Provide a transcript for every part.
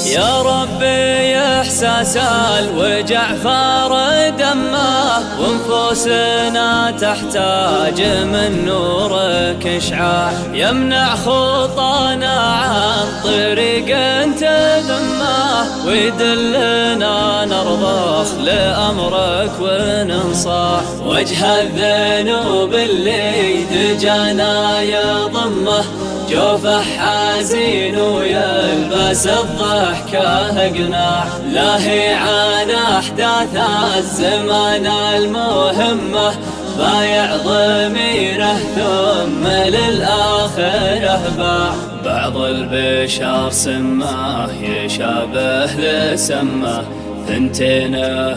يا ربي إحساس الوجع فار دمه، ونفوسنا تحتاج من نورك إشعاع، يمنع خطانا عن طريق تذمه، ويدلنا نرضخ لأمرك وننصاح، وجه الذنوب اللي دجانا يضمه، جوفه حزين ويلبس الضحكة قناع، لاهي عن أحداث الزمان المهمة، بايع ضميره ثم للآخرة باع، بعض البشر سماه يشابه لسمه، ثنتين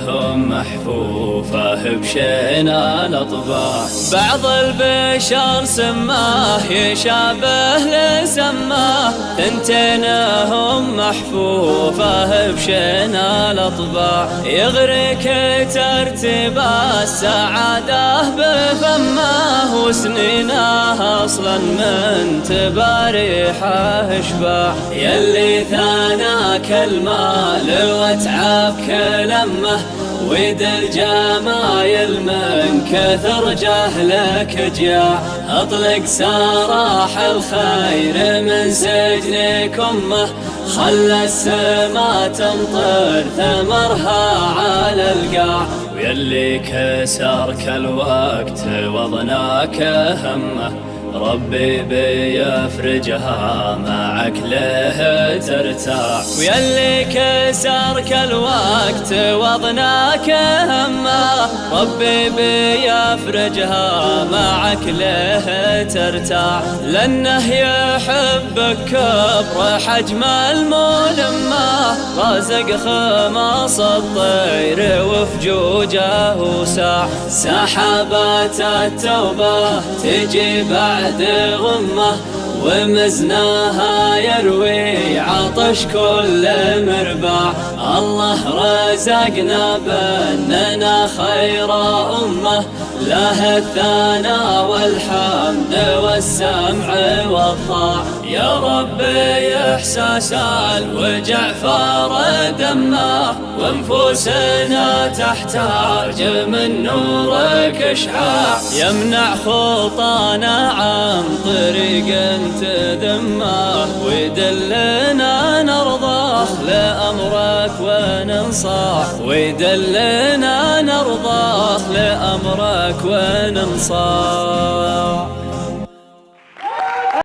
هم محفوفة بشينا الأطباع، بعض البشر سماه يشابه لسماه، ثنتين هم محفوفة بشينا الأطباع، يغرك ترتيب السعادة بفمه، وسنينه أصلا من تباريحه اشباع، يلي ثناك المال وتعب كلمه، ويد الجمايل من كثر جهلك جاع، اطلق سراح الخير من سجنك امه، خلى السما تمطر ثمرها على القاع، ويلي كسرك الوقت وضناك همه، ربي بيفرجها معك له ترتاح، ويلي كسرك الوقت وضناك همه، ربي بيفرجها معك له ترتاح، لأنه يحبك كبر حجم الملمة، رازق خماص الطير وفجوجه وساع، سحابات التوبة تجي بعد غمة، ومزناها يروي عطش كل مرباع، الله رزقنا بأننا خير أمة، له الثناء والحمد والسمع والطاعة، يا ربي إحساس الوجع فار دمه، ونفوسنا تحتاج من نورك إشعاع، يمنع خطانا عن طريق تذمه، ويدلنا نرضخ لأمرك وننصاح، ويدلنا نرضخ لأمرك وننصاح.